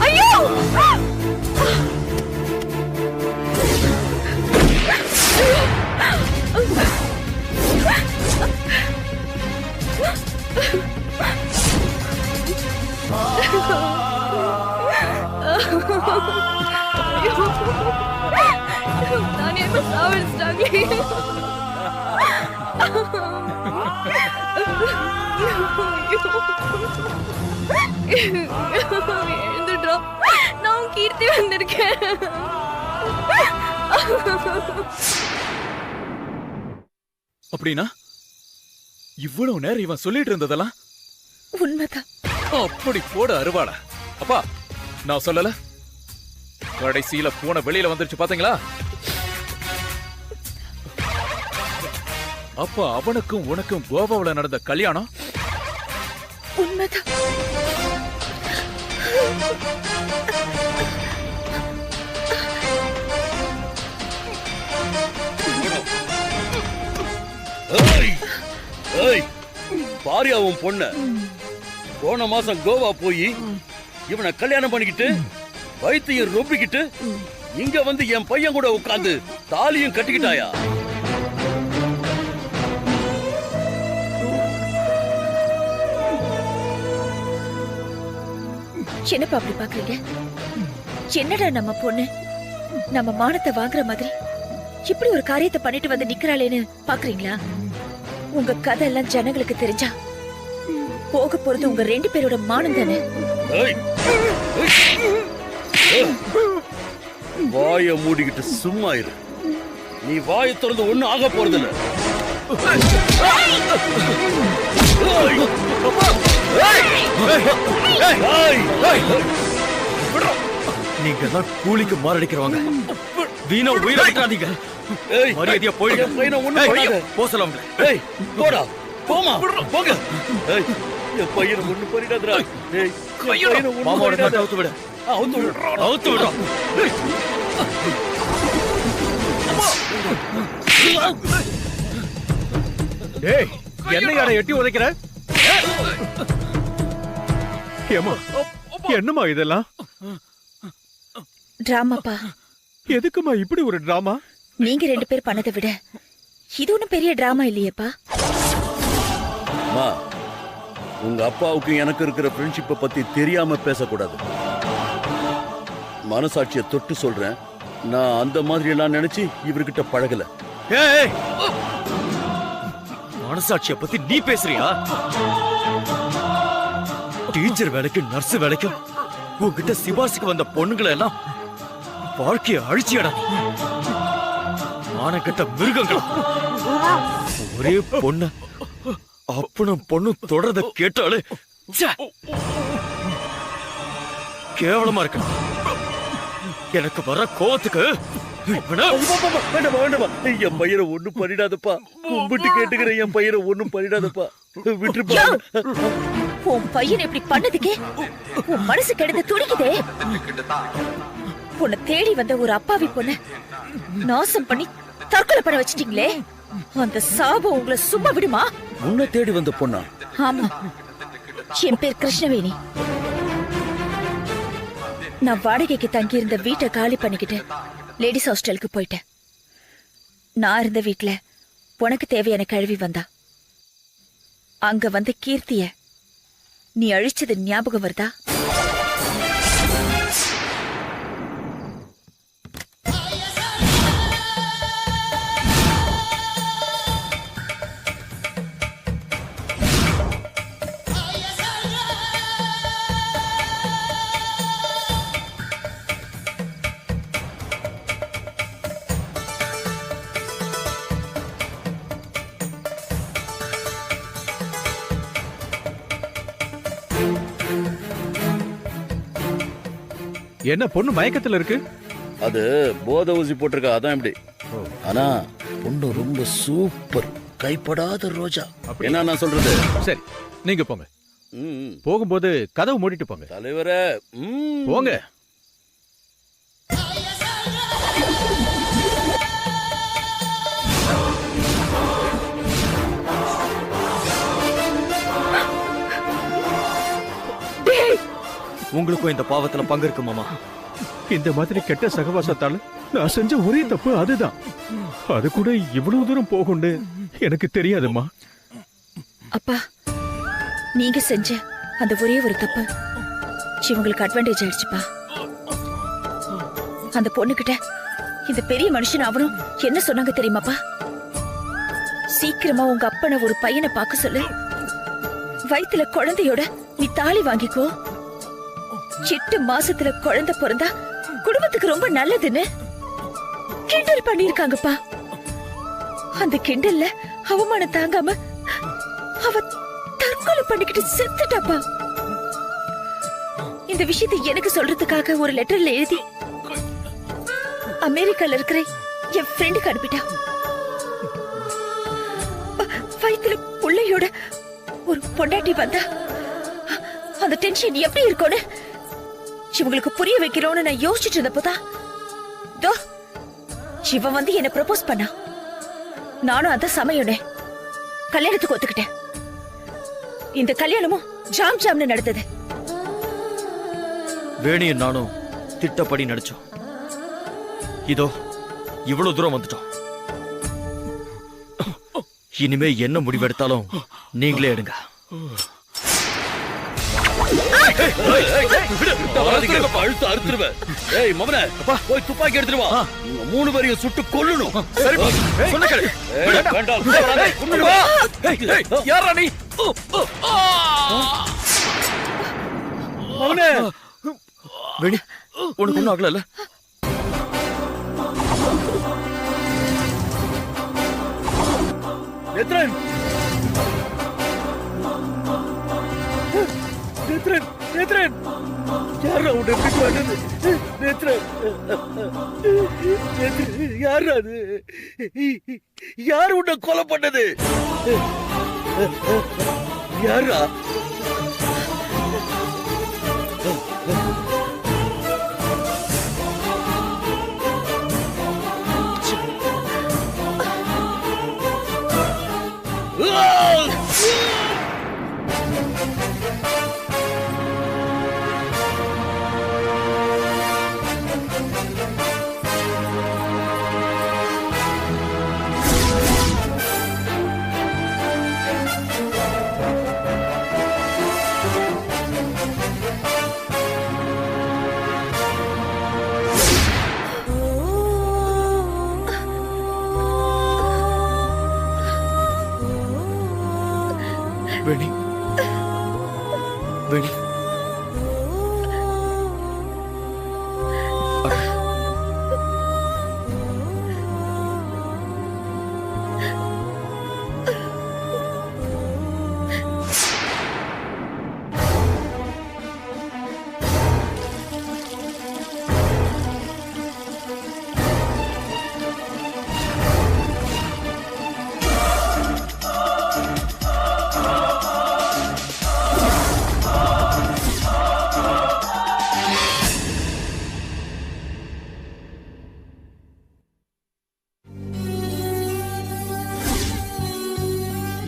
ஐயோ! நான் என்ன சாவடிச்சிட்டாங்களே. எழுந்துடுறா, நான் கீர்த்தி வந்திருக்கேன். அப்படின்னா இவ்வளவு நேரம் இவன் சொல்லிட்டு இருந்ததெல்லாம் உண்மைதான். அப்படி போட அருவாள. அப்பா நான் சொல்லல, கடைசியில பூனை வெளியில வந்துருச்சு பாத்தீங்களா? அப்ப அவனுக்கும் உனக்கும் கோவாவுல நடந்த கல்யாணம் உண்மைதான். பாரியாவும் பொண்ண போன மாசம் கோவா போய் இவனை கல்யாணம் பண்ணிக்கிட்டு வைத்தியம் ரொம்பிக்கிட்டு இங்க வந்து என் பையன் கூட உட்கார்ந்து தாலியும் கட்டிக்கிட்டாயா? என்னப்பா அப்படி பாக்குறீங்க? என்னடா நம்ம பொண்ணு நம்ம மானத்தை வாங்குற மாதிரி இப்படி ஒரு காரியத்தை பண்ணிட்டு வந்து நிக்கிறாளேன்னு பாக்குறீங்களா? உங்க கதை எல்லாம் ஜனங்களுக்கு தெரிஞ்சா போக போறது உங்க 2 பேரோட மானம் தானே. வாய மூடிக்கிட்டு சும்மா இரு. நீ வாயை திறந்து ஒண்ணு ஆக போறது இல்ல. நீங்க எல்லாம் கூலிக்கு மாரடிக்கிறவங்க. வீணா உயிரை விட்டாதீங்க. மரியாதையா போயிடுங்க. பையனை ஒண்ணு பண்ணாத. போ சொல்லுங்க. ஏய் போடா, போமா, போங்க. ஏய் என் பையனை ஒண்ணு பண்ணிடாதடா. ஏய் பையனை ஒண்ணு மாமாவோட பண்ணிடாத. அவுத்து விடு. அவுத்து விடு. அவுத்து விடு. ஏய் என்னையாட எட்டி உதைக்கிற? ஏமா என்னமா இதெல்லாம்? டிராமாப்பா. எதுக்குமா இப்படி ஒரு டிராமா? நீங்க 2 பேர் பண்ணதை விட இது ஒண்ணும் பெரிய டிராமா இல்லையேப்பா. அம்மா, உங்க அப்பாவுக்கு எனக்கு இருக்கிற ஃப்ரெண்ட்ஷிப்பை பத்தி தெரியாம பேசக்கூடாது. மனசாட்சியை தொட்டு சொல்றேன், நான் அந்த மாதிரி எல்லாம் நினைச்சு இவர்கிட்ட பழகல. ஏய் மனசாட்சியை பத்தி நீ பேசுறியா? டீச்சர் வேலைக்கு நர்ஸ் வேலைக்கும் உங்ககிட்ட சிபாரிசுக்கு வந்த பொண்ணுங்களை எல்லாம் வாழ்க்கையை அழிச்சியடா. மானக்கட்ட மிருகங்களா. ஒரே பொண்ணு அப்பனும் பொண்ணு தொடர்றத கேட்டாலே கேவலமா இருக்கு. எனக்கு வர கோவத்துக்கு என் பையனை ஒண்ணும் பண்ணிடாதப்பா. கும்பிட்டு கேட்டுக்கிறேன், என் பையனை ஒண்ணும் பண்ணிடாதப்பா. விட்டுருப்பா. உன் பையன் இப்படி பண்ணதுக்கே உன் மனசு கிடந்து துடிக்குதே. உன்னை தேடி வந்த ஒரு அப்பாவி பொண்ணு நாசம் பண்ணி தற்கொலை பண்ண வச்சிட்டீங்களே. அந்த சாபம் உங்களை சும்மா விடுமா? உன்னை தேடி வந்த பொண்ணா? ஆமா, என் பேர் கிருஷ்ணவேணி. நான் வாடகைக்கு தங்கி இருந்த வீட்டை காலி பண்ணிக்கிட்டு லேடிஸ் ஹாஸ்டலுக்கு போயிட்டேன். நான் இருந்த வீட்டுல உனக்கு தேவையான கழுவி வந்தா. அங்க வந்து கீர்த்திய நீ அழிச்சது ஞாபகம் வருதா? என்ன பொண்ணு மயக்கத்துல இருக்கு? அது போதை ஊசி போட்டிருக்கா, அதான் இப்படி. ஆனா பொண்ணு ரொம்ப சூப்பர், கைப்படாத ரோஜா. என்ன நான் சொல்றது? சரி நீங்க போங்க. போகும்போது கதவு மூடிட்டு போங்க. தலைவரே போங்க. உங்களுக்கும் இந்த பாவத்துல பங்கு இருக்கு மாமா. இந்த மாதிரி கெட்ட சகவாசத்தால நான் செஞ்ச ஒரே தப்பு அதுதான். அது கூட இவ்வளவு தூரம் போகும்னு எனக்கு தெரியாதுமா. அப்பா, நீங்க செஞ்ச அந்த ஒரே ஒரு தப்பு இவங்களுக்கு அட்வான்டேஜ் ஆயிடுச்சுப்பா. அந்த பொண்ணுகிட்ட இந்த பெரிய மனுஷன் அவரும் என்ன சொன்னாங்க தெரியுமாப்பா? சீக்கிரமா உங்க அப்பனை ஒரு பையனை பார்க்க சொல்லு, வயித்துல குழந்தையோட நீ தாலி வாங்கிக்கோ, 8 மாசத்துல குழந்தை பிறந்தா குடும்பத்துக்கு ரொம்ப நல்லதுன்னு கிண்டல் பண்ணிருக்காங்கப்பா. அந்த கிண்டல்ல அவமானம் தாங்காம அவ தற்கொலை பண்ணிக்கிட்டு செத்துட்டாப்பா. இந்த விஷயத்தை எனக்கு சொல்றதுக்காக ஒரு லெட்டர்ல எழுதி அமெரிக்கால இருக்கிற என் ஃப்ரெண்டுக்கு அனுப்பிட்டா. வயித்துல புள்ளையோட ஒரு பொண்டாட்டி வந்தா அந்த டென்ஷன் எப்படி இருக்கும்னு இவங்களுக்கு புரிய வைக்கிறோம்னு நான் யோசிச்சுட்டு இருந்தப்போதான் இவன் வந்து என்ன ப்ரப்போஸ் பண்ணா. நானும் அந்த சமயம் கல்யாணத்துக்கு ஒத்துக்கிட்டேன். இந்த கல்யாணமும் ஜாம் ஜாம்னு நடந்தது. வேணியும் நானும் திட்டப்படி நடிச்சோம். இதோ இவ்வளவு தூரம் வந்துட்டோம். இனிமே என்ன முடிவெடுத்தாலும் நீங்களே எடுங்க. அழுத்து அறுத்துருவேன். ஏய் மவனே, போய் துப்பாக்கி எடுத்துட்டு வா. 3 பேரையும் சுட்டு கொல்லணும். வேண்டாம், யாரா நீ? மவனே, வேணி உனக்கு ஒண்ணும் ஆகல? நேத்ரன், நேத்ரன், நேத்ரன், யாரா உன்னை எப்படி பண்ணது? நேத்ரன், யாரா அது? யார் உன்னை கொலை பண்ணது? யாரா? வேணி, வேணி,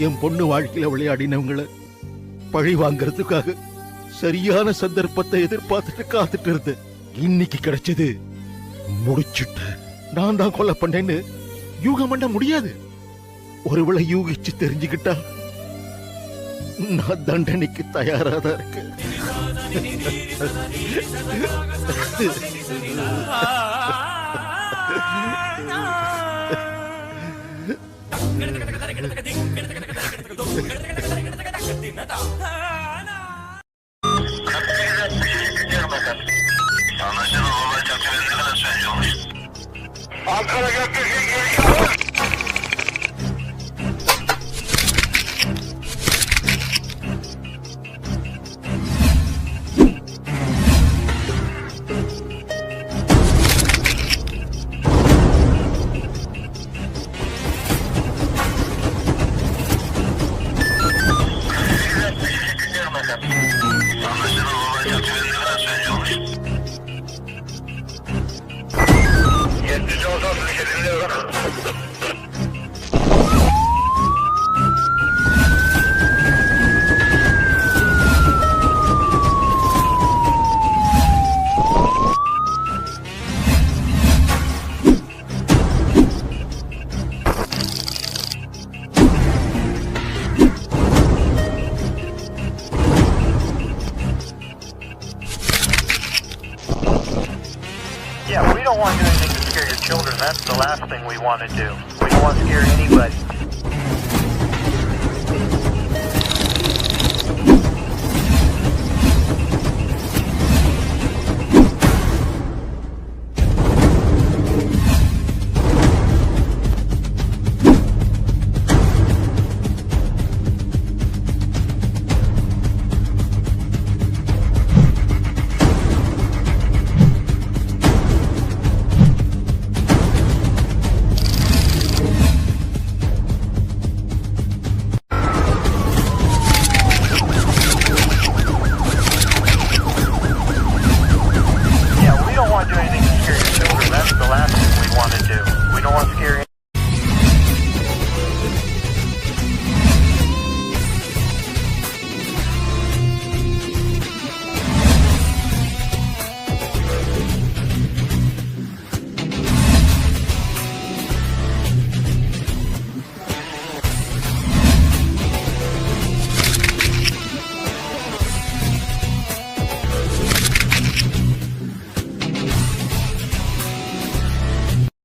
என் பொண்ணு வாழ்க்கையில விளையாடினவங்கள பழி வாங்கறதுக்காக சரியான சந்தர்ப்பத்தை எதிர்பார்த்துட்டு காத்துட்டு இருந்தேன். இன்னைக்கு கிடைச்சது. முடிச்சுட்டு நான் தான் கொலை பண்ணேன்னு யூகம் பண்ண முடியாது. ஒருவேளை யூகிச்சு தெரிஞ்சுக்கிட்டா நான் தண்டனைக்கு தயாரா தான் இருக்கேன். don't want to do anything to scare your children. That's the last thing we want to do. We don't want to scare anybody.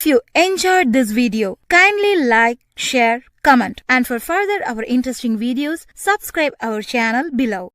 If you enjoyed this video, kindly like, share, comment, and for further our interesting videos, subscribe our channel below.